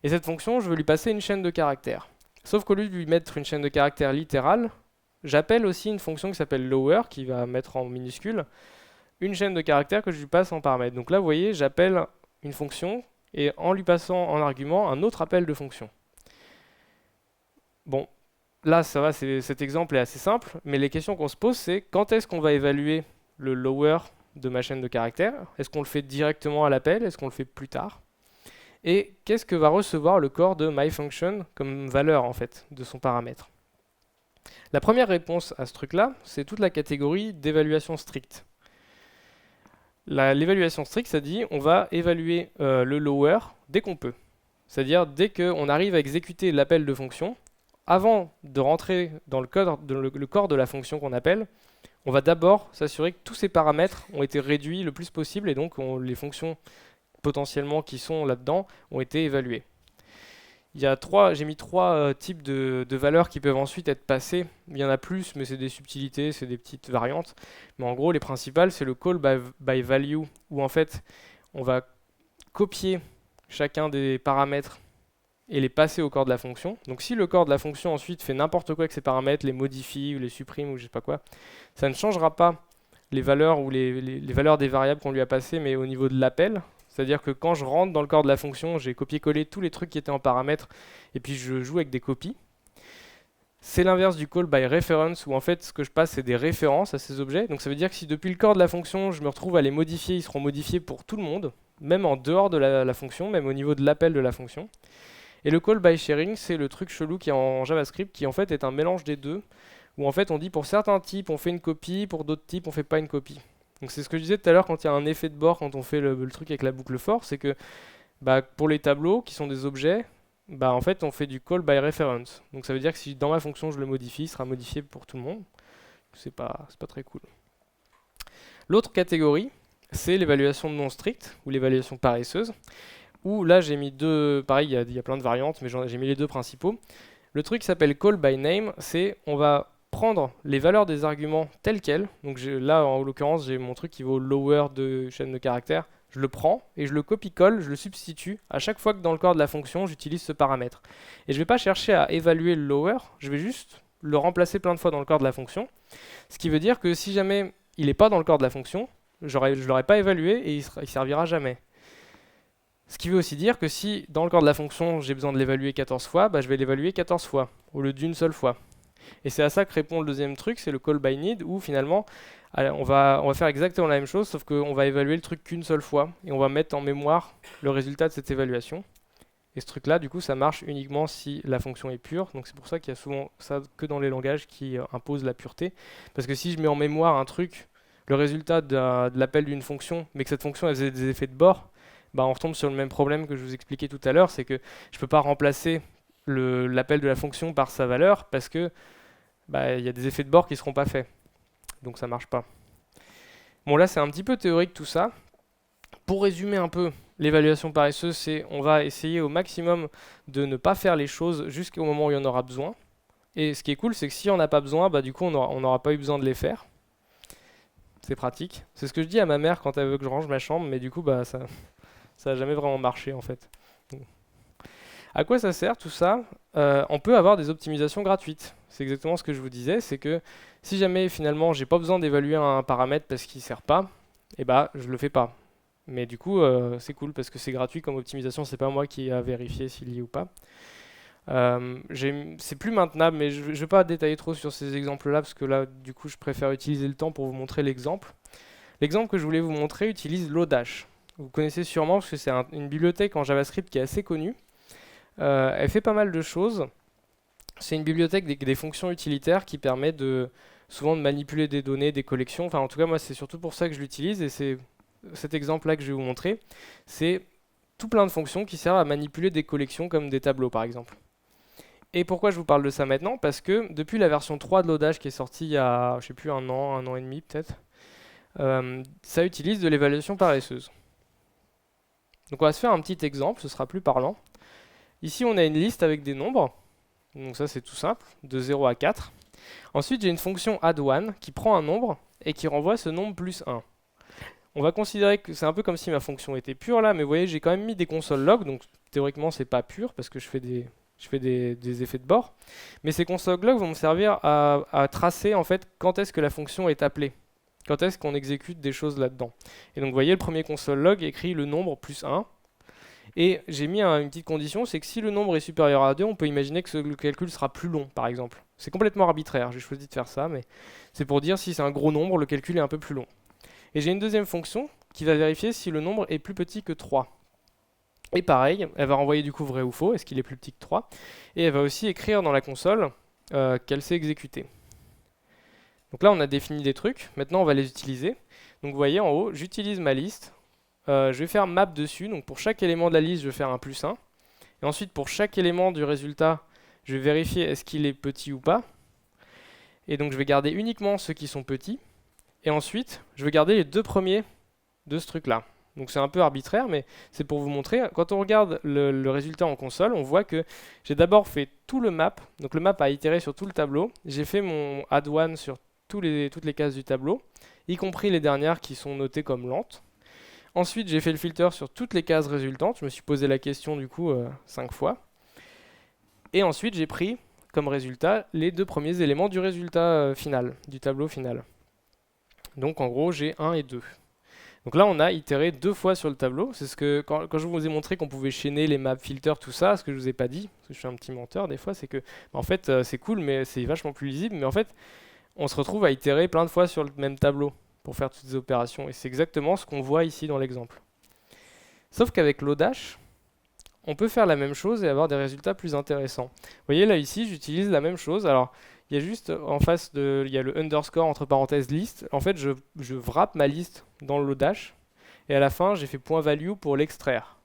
et cette fonction, je veux lui passer une chaîne de caractères. Sauf qu'au lieu de lui mettre une chaîne de caractères littérale, j'appelle aussi une fonction qui s'appelle lower, qui va mettre en minuscule, une chaîne de caractères que je lui passe en paramètre. Donc là, vous voyez, j'appelle une fonction, et en lui passant en argument un autre appel de fonction. Bon, là, ça va, cet exemple est assez simple, mais les questions qu'on se pose, c'est quand est-ce qu'on va évaluer le lower de ma chaîne de caractères? Est-ce qu'on le fait directement à l'appel? Est-ce qu'on le fait plus tard? Et qu'est-ce que va recevoir le corps de myFunction comme valeur en fait de son paramètre? La première réponse à ce truc-là, c'est toute la catégorie d'évaluation stricte. L'évaluation stricte, ça dit on va évaluer le lower dès qu'on peut. C'est-à-dire dès qu'on arrive à exécuter l'appel de fonction, avant de rentrer dans le corps de la fonction qu'on appelle, on va d'abord s'assurer que tous ces paramètres ont été réduits le plus possible et donc les fonctions potentiellement qui sont là-dedans ont été évaluées. J'ai mis 3 types de valeurs qui peuvent ensuite être passées. Il y en a plus, mais c'est des subtilités, c'est des petites variantes. Mais en gros, les principales, c'est le call by value, où en fait, on va copier chacun des paramètres et les passer au corps de la fonction. Donc si le corps de la fonction ensuite fait n'importe quoi avec ces paramètres, les modifie ou les supprime ou je sais pas quoi, ça ne changera pas les valeurs ou les valeurs des variables qu'on lui a passées, mais au niveau de l'appel. C'est-à-dire que quand je rentre dans le corps de la fonction, j'ai copié-collé tous les trucs qui étaient en paramètres et puis je joue avec des copies. C'est l'inverse du call by reference où en fait ce que je passe c'est des références à ces objets. Donc ça veut dire que si depuis le corps de la fonction je me retrouve à les modifier, ils seront modifiés pour tout le monde, même en dehors de la fonction, même au niveau de l'appel de la fonction. Et le call by sharing, c'est le truc chelou qui est en JavaScript, qui en fait est un mélange des deux, où en fait on dit pour certains types on fait une copie, pour d'autres types on fait pas une copie. Donc c'est ce que je disais tout à l'heure quand il y a un effet de bord, quand on fait le truc avec la boucle for, c'est que pour les tableaux qui sont des objets, en fait on fait du call by reference. Donc ça veut dire que si dans ma fonction je le modifie, il sera modifié pour tout le monde. C'est pas très cool. L'autre catégorie, c'est l'évaluation non stricte, ou l'évaluation paresseuse. Où là j'ai mis pareil il y a plein de variantes, mais j'ai mis les 2 principaux. Le truc qui s'appelle call by name, c'est on va prendre les valeurs des arguments telles quelles. Donc là en l'occurrence j'ai mon truc qui vaut lower de chaîne de caractères. Je le prends et je le copie-colle, je le substitue à chaque fois que dans le corps de la fonction j'utilise ce paramètre. Et je ne vais pas chercher à évaluer le lower, je vais juste le remplacer plein de fois dans le corps de la fonction. Ce qui veut dire que si jamais il n'est pas dans le corps de la fonction, je ne l'aurais pas évalué et il ne servira jamais. Ce qui veut aussi dire que si dans le corps de la fonction j'ai besoin de l'évaluer 14 fois, je vais l'évaluer 14 fois au lieu d'une seule fois. Et c'est à ça que répond le deuxième truc, c'est le call by need, où finalement on va faire exactement la même chose, sauf qu'on va évaluer le truc qu'une seule fois, et on va mettre en mémoire le résultat de cette évaluation. Et ce truc-là, du coup, ça marche uniquement si la fonction est pure, donc c'est pour ça qu'il y a souvent ça que dans les langages qui imposent la pureté. Parce que si je mets en mémoire un truc, le résultat de l'appel d'une fonction, mais que cette fonction elle faisait des effets de bord, on retombe sur le même problème que je vous expliquais tout à l'heure, c'est que je ne peux pas remplacer l'appel de la fonction par sa valeur parce que il y a des effets de bord qui ne seront pas faits. Donc ça ne marche pas. Bon là c'est un petit peu théorique tout ça. Pour résumer un peu, l'évaluation paresseuse, c'est on va essayer au maximum de ne pas faire les choses jusqu'au moment où il y en aura besoin. Et ce qui est cool, c'est que si on n'a pas besoin, bah, du coup, on n'aura pas eu besoin de les faire. C'est pratique. C'est ce que je dis à ma mère quand elle veut que je range ma chambre, mais du coup, bah, ça a jamais vraiment marché en fait. À quoi ça sert tout ça? On peut avoir des optimisations gratuites. C'est exactement ce que je vous disais, c'est que si jamais finalement j'ai pas besoin d'évaluer un paramètre parce qu'il sert pas, et bah je le fais pas. Mais du coup c'est cool parce que c'est gratuit comme optimisation, c'est pas moi qui a vérifié s'il y est ou pas. C'est plus maintenable, mais je vais pas détailler trop sur ces exemples-là parce que là du coup je préfère utiliser le temps pour vous montrer l'exemple. L'exemple que je voulais vous montrer utilise Lodash. Vous connaissez sûrement parce que c'est une bibliothèque en JavaScript qui est assez connue. Elle fait pas mal de choses. C'est une bibliothèque des fonctions utilitaires qui permet souvent de manipuler des données, des collections. Enfin, en tout cas, moi, c'est surtout pour ça que je l'utilise. Et c'est cet exemple-là que je vais vous montrer. C'est tout plein de fonctions qui servent à manipuler des collections comme des tableaux, par exemple. Et pourquoi je vous parle de ça maintenant? Parce que depuis la version 3 de Lodash qui est sortie il y a, je sais plus, un an et demi peut-être, ça utilise de l'évaluation paresseuse. Donc on va se faire un petit exemple, ce sera plus parlant. Ici, on a une liste avec des nombres. Donc ça, c'est tout simple, de 0 à 4. Ensuite, j'ai une fonction add1 qui prend un nombre et qui renvoie ce nombre plus 1. On va considérer que c'est un peu comme si ma fonction était pure là, mais vous voyez, j'ai quand même mis des console log, donc théoriquement, c'est pas pur parce que je fais des effets de bord. Mais ces console log vont me servir à tracer en fait quand est-ce que la fonction est appelée. Quand est-ce qu'on exécute des choses là-dedans. Et donc, vous voyez, le premier console log écrit le nombre plus 1. Et j'ai mis une petite condition, c'est que si le nombre est supérieur à 2, on peut imaginer que le calcul sera plus long, par exemple. C'est complètement arbitraire, j'ai choisi de faire ça, mais c'est pour dire si c'est un gros nombre, le calcul est un peu plus long. Et j'ai une deuxième fonction qui va vérifier si le nombre est plus petit que 3. Et pareil, elle va renvoyer du coup vrai ou faux, est-ce qu'il est plus petit que 3. Et elle va aussi écrire dans la console qu'elle s'est exécutée. Donc là, on a défini des trucs, maintenant on va les utiliser. Donc vous voyez en haut, j'utilise ma liste. Je vais faire map dessus, donc pour chaque élément de la liste, je vais faire un plus 1. Et ensuite, pour chaque élément du résultat, je vais vérifier est-ce qu'il est petit ou pas. Et donc, je vais garder uniquement ceux qui sont petits. Et ensuite, je vais garder les deux premiers de ce truc-là. Donc, c'est un peu arbitraire, mais c'est pour vous montrer. Quand on regarde le résultat en console, on voit que j'ai d'abord fait tout le map. Donc, le map a itéré sur tout le tableau. J'ai fait mon add1 sur toutes les cases du tableau, y compris les dernières qui sont notées comme lentes. Ensuite, j'ai fait le filter sur toutes les cases résultantes. Je me suis posé la question du coup 5 fois. Et ensuite, j'ai pris comme résultat les deux premiers éléments du résultat final, du tableau final. Donc en gros, j'ai 1 et 2. Donc là, on a itéré 2 fois sur le tableau. C'est ce que quand je vous ai montré qu'on pouvait chaîner les maps filters, tout ça, ce que je vous ai pas dit, parce que je suis un petit menteur des fois, c'est que en fait, c'est cool, mais c'est vachement plus lisible. Mais en fait, on se retrouve à itérer plein de fois sur le même tableau pour faire toutes ces opérations. Et c'est exactement ce qu'on voit ici dans l'exemple. Sauf qu'avec Lodash, on peut faire la même chose et avoir des résultats plus intéressants. Vous voyez là ici, j'utilise la même chose. Alors, il y a juste en face, il y a le underscore entre parenthèses liste. En fait, je wrap ma liste dans le Lodash. Et à la fin, j'ai fait point .value pour l'extraire.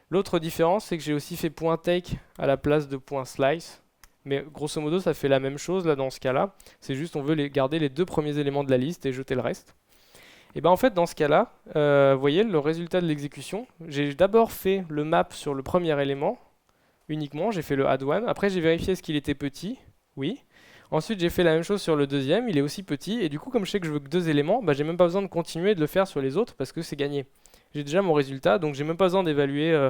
L'autre différence, c'est que j'ai aussi fait point .take à la place de point .slice. Mais grosso modo, ça fait la même chose là dans ce cas-là. C'est juste on veut garder les deux premiers éléments de la liste et jeter le reste. Et bien en fait, dans ce cas-là, vous voyez le résultat de l'exécution. J'ai d'abord fait le map sur le premier élément, uniquement. J'ai fait le add1. Après, j'ai vérifié est-ce qu'il était petit. Oui. Ensuite, j'ai fait la même chose sur le deuxième. Il est aussi petit. Et du coup, comme je sais que je veux que deux éléments, bah, j'ai même pas besoin de continuer de le faire sur les autres parce que c'est gagné. J'ai déjà mon résultat, donc j'ai même pas besoin d'évaluer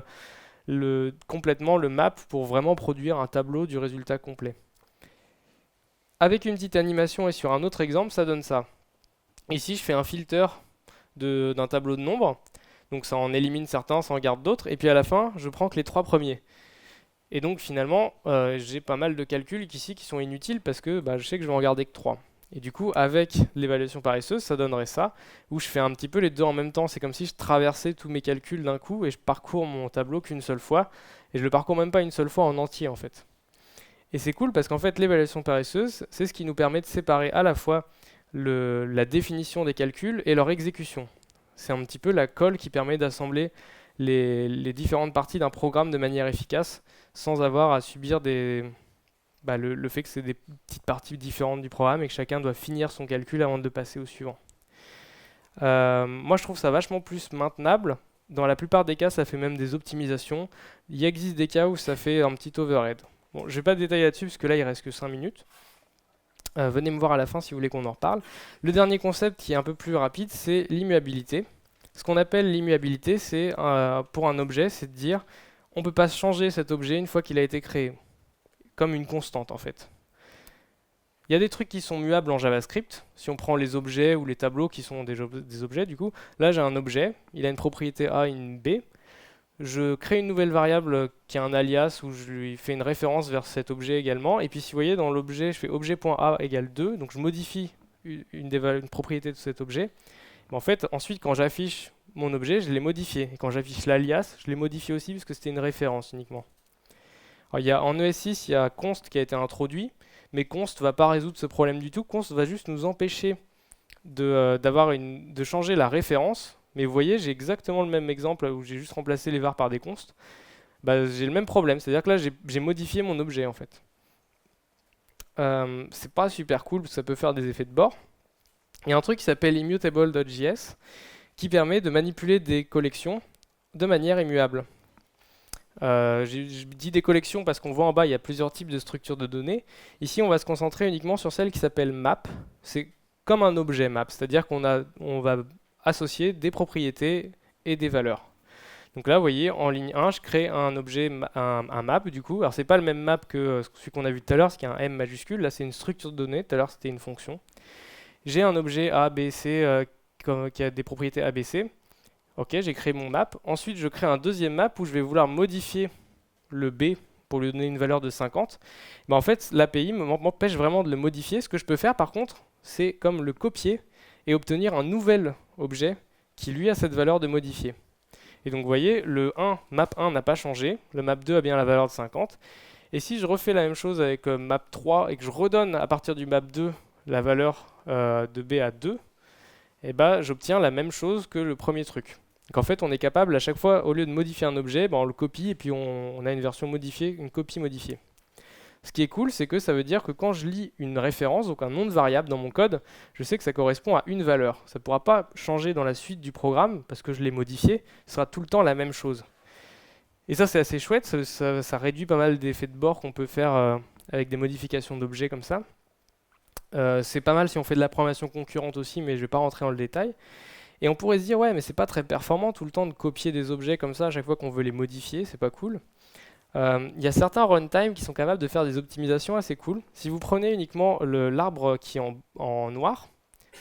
complètement le map pour vraiment produire un tableau du résultat complet. Avec une petite animation et sur un autre exemple, ça donne ça. Ici, je fais un filter d'un tableau de nombres. Donc ça en élimine certains, ça en garde d'autres. Et puis à la fin, je prends que les trois premiers. Et donc finalement, j'ai pas mal de calculs ici qui sont inutiles parce que je sais que je vais en garder que 3. Et du coup, avec l'évaluation paresseuse, ça donnerait ça, où je fais un petit peu les deux en même temps. C'est comme si je traversais tous mes calculs d'un coup et je parcours mon tableau qu'une seule fois. Et je le parcours même pas une seule fois en entier en fait. Et c'est cool parce qu'en fait, l'évaluation paresseuse, c'est ce qui nous permet de séparer à la fois la définition des calculs et leur exécution. C'est un petit peu la colle qui permet d'assembler les différentes parties d'un programme de manière efficace sans avoir à subir le fait que c'est des petites parties différentes du programme et que chacun doit finir son calcul avant de passer au suivant. Moi je trouve ça vachement plus maintenable. Dans la plupart des cas, ça fait même des optimisations. Il existe des cas où ça fait un petit overhead. Bon, je ne vais pas détailler là-dessus parce que là il reste que 5 minutes. Venez me voir à la fin si vous voulez qu'on en reparle. Le dernier concept qui est un peu plus rapide, c'est l'immuabilité. Ce qu'on appelle l'immuabilité, c'est pour un objet, c'est de dire on ne peut pas changer cet objet une fois qu'il a été créé, comme une constante en fait. Il y a des trucs qui sont muables en JavaScript. Si on prend les objets ou les tableaux qui sont des objets, du coup, là j'ai un objet, il a une propriété A et une B. Je crée une nouvelle variable qui a un alias où je lui fais une référence vers cet objet également. Et puis si vous voyez dans l'objet, je fais objet.a égale 2, donc je modifie une propriété de cet objet. Mais en fait, ensuite quand j'affiche mon objet, je l'ai modifié. Et quand j'affiche l'alias, je l'ai modifié aussi parce que c'était une référence uniquement. Alors, en ES6, il y a const qui a été introduit, mais const ne va pas résoudre ce problème du tout. Const va juste nous empêcher de changer la référence. Mais vous voyez, j'ai exactement le même exemple où j'ai juste remplacé les var par des const. Bah, j'ai le même problème, c'est-à-dire que là j'ai modifié mon objet en fait. C'est pas super cool parce que ça peut faire des effets de bord. Il y a un truc qui s'appelle immutable.js qui permet de manipuler des collections de manière immuable. Je dis des collections parce qu'on voit en bas il y a plusieurs types de structures de données. Ici on va se concentrer uniquement sur celle qui s'appelle map. C'est comme un objet map, c'est-à-dire on va associer des propriétés et des valeurs. Donc là vous voyez en ligne 1 je crée un objet, un map du coup. Alors c'est pas le même map que celui qu'on a vu tout à l'heure, ce qui est un M majuscule. Là c'est une structure de données, tout à l'heure c'était une fonction. J'ai un objet A, B, C qui a des propriétés A, B, C. Ok, j'ai créé mon map. Ensuite, je crée un deuxième map où je vais vouloir modifier le B pour lui donner une valeur de 50. Mais en fait, l'API m'empêche vraiment de le modifier. Ce que je peux faire, par contre, c'est comme le copier et obtenir un nouvel objet qui, lui, a cette valeur de modifier. Et donc, vous voyez, le 1, map 1 n'a pas changé. Le map 2 a bien la valeur de 50. Et si je refais la même chose avec map 3 et que je redonne à partir du map 2 la valeur de B à 2, et ben, j'obtiens la même chose que le premier truc. Donc en fait, on est capable à chaque fois, au lieu de modifier un objet, on le copie et puis on a une version modifiée, une copie modifiée. Ce qui est cool, c'est que ça veut dire que quand je lis une référence, donc un nom de variable dans mon code, je sais que ça correspond à une valeur. Ça ne pourra pas changer dans la suite du programme parce que je l'ai modifié, ce sera tout le temps la même chose. Et ça, c'est assez chouette, ça réduit pas mal d'effets de bord qu'on peut faire avec des modifications d'objets comme ça. C'est pas mal si on fait de la programmation concurrente aussi, mais je ne vais pas rentrer dans le détail. Et on pourrait se dire, ouais, mais c'est pas très performant tout le temps de copier des objets comme ça à chaque fois qu'on veut les modifier, c'est pas cool. Il y a certains runtime qui sont capables de faire des optimisations assez cool. Si vous prenez uniquement l'arbre qui est en noir,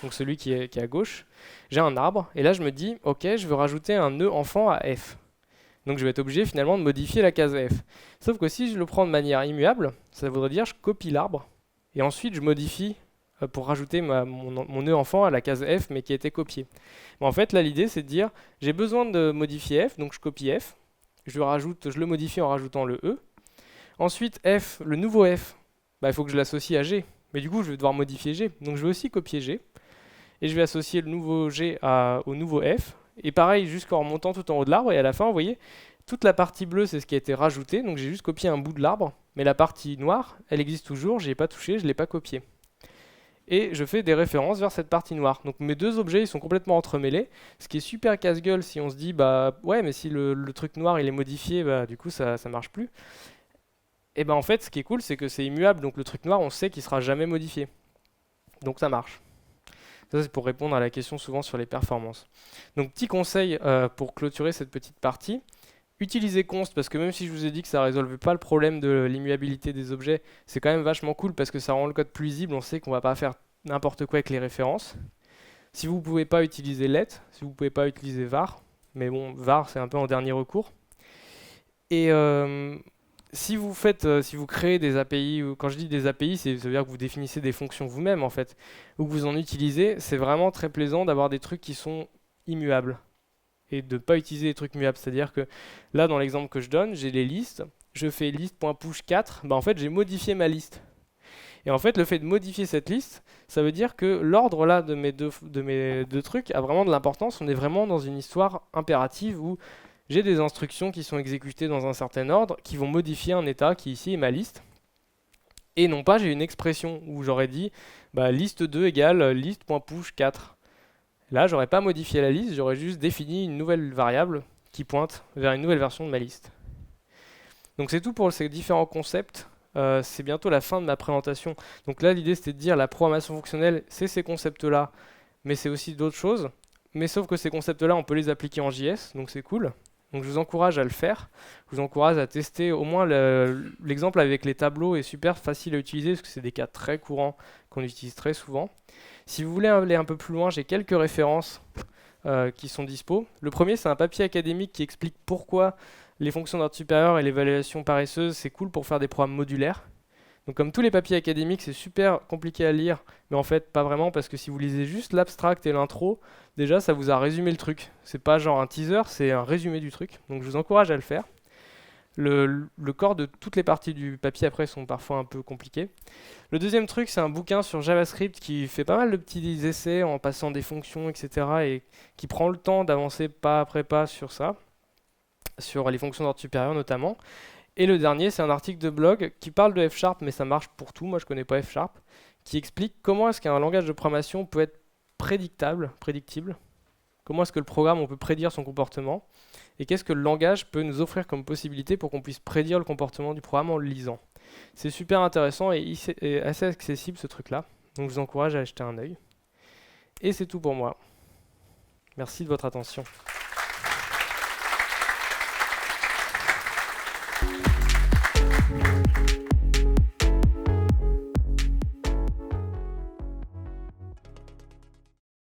donc celui qui est à gauche, j'ai un arbre, et là je me dis, ok, je veux rajouter un nœud enfant à f. Donc je vais être obligé finalement de modifier la case f. Sauf que si je le prends de manière immuable, ça voudrait dire je copie l'arbre, et ensuite je modifie pour rajouter mon nœud enfant à la case f, mais qui a été copié. Mais en fait, là, l'idée, c'est de dire, j'ai besoin de modifier f, donc je copie f, je le modifie en rajoutant le e. Ensuite, f, le nouveau f, il faut que je l'associe à g, mais du coup, je vais devoir modifier g, donc je vais aussi copier g, et je vais associer le nouveau g au nouveau f, et pareil, jusqu'en remontant tout en haut de l'arbre, et à la fin, vous voyez, toute la partie bleue, c'est ce qui a été rajouté, donc j'ai juste copié un bout de l'arbre, mais la partie noire, elle existe toujours, je n'y ai pas touché, je ne l'ai pas copié. Et je fais des références vers cette partie noire. Donc mes deux objets ils sont complètement entremêlés, ce qui est super casse-gueule si on se dit bah ouais mais si le truc noir il est modifié, bah du coup ça marche plus. Et ben en fait ce qui est cool c'est que c'est immuable, donc le truc noir on sait qu'il sera jamais modifié. Donc ça marche. Ça c'est pour répondre à la question souvent sur les performances. Donc petit conseil pour clôturer cette petite partie. Utilisez const parce que même si je vous ai dit que ça ne résolvait pas le problème de l'immuabilité des objets, c'est quand même vachement cool parce que ça rend le code plus lisible, on sait qu'on va pas faire n'importe quoi avec les références. Si vous ne pouvez pas utiliser let, si vous ne pouvez pas utiliser var, mais bon, var c'est un peu en dernier recours. Et si vous créez des API, ou quand je dis des API, ça veut dire que vous définissez des fonctions vous-même en fait, ou que vous en utilisez, c'est vraiment très plaisant d'avoir des trucs qui sont immuables et de ne pas utiliser des trucs muables. C'est-à-dire que là, dans l'exemple que je donne, j'ai les listes, je fais list.push 4, en fait j'ai modifié ma liste. Et en fait, le fait de modifier cette liste, ça veut dire que l'ordre là de mes deux trucs a vraiment de l'importance. On est vraiment dans une histoire impérative où j'ai des instructions qui sont exécutées dans un certain ordre, qui vont modifier un état qui ici est ma liste. Et non pas j'ai une expression où j'aurais dit liste 2 égale list.push 4. Là, j'aurais pas modifié la liste, j'aurais juste défini une nouvelle variable qui pointe vers une nouvelle version de ma liste. Donc c'est tout pour ces différents concepts c'est bientôt la fin de ma présentation. Donc là, l'idée, c'était de dire la programmation fonctionnelle, c'est ces concepts-là, mais c'est aussi d'autres choses. Mais sauf que ces concepts-là, on peut les appliquer en JS, donc c'est cool. Donc je vous encourage à le faire. Je vous encourage à tester. Au moins, l'exemple avec les tableaux est super facile à utiliser, parce que c'est des cas très courants qu'on utilise très souvent. Si vous voulez aller un peu plus loin, j'ai quelques références qui sont dispo. Le premier, c'est un papier académique qui explique pourquoi les fonctions d'ordre supérieur et l'évaluation paresseuse, c'est cool pour faire des programmes modulaires. Donc comme tous les papiers académiques, c'est super compliqué à lire, mais en fait pas vraiment, parce que si vous lisez juste l'abstract et l'intro, déjà ça vous a résumé le truc. C'est pas genre un teaser, c'est un résumé du truc. Donc je vous encourage à le faire. Le corps de toutes les parties du papier après sont parfois un peu compliqués. Le deuxième truc, c'est un bouquin sur JavaScript qui fait pas mal de petits essais en passant des fonctions, etc. et qui prend le temps d'avancer pas après pas sur ça, sur les fonctions d'ordre supérieur notamment. Et le dernier, c'est un article de blog qui parle de F#, mais ça marche pour tout, moi je connais pas F#, qui explique comment est-ce qu'un langage de programmation peut être prédictible, comment est-ce que le programme, on peut prédire son comportement, et qu'est-ce que le langage peut nous offrir comme possibilité pour qu'on puisse prédire le comportement du programme en le lisant. C'est super intéressant et assez accessible ce truc-là, donc je vous encourage à jeter un œil. Et c'est tout pour moi. Merci de votre attention.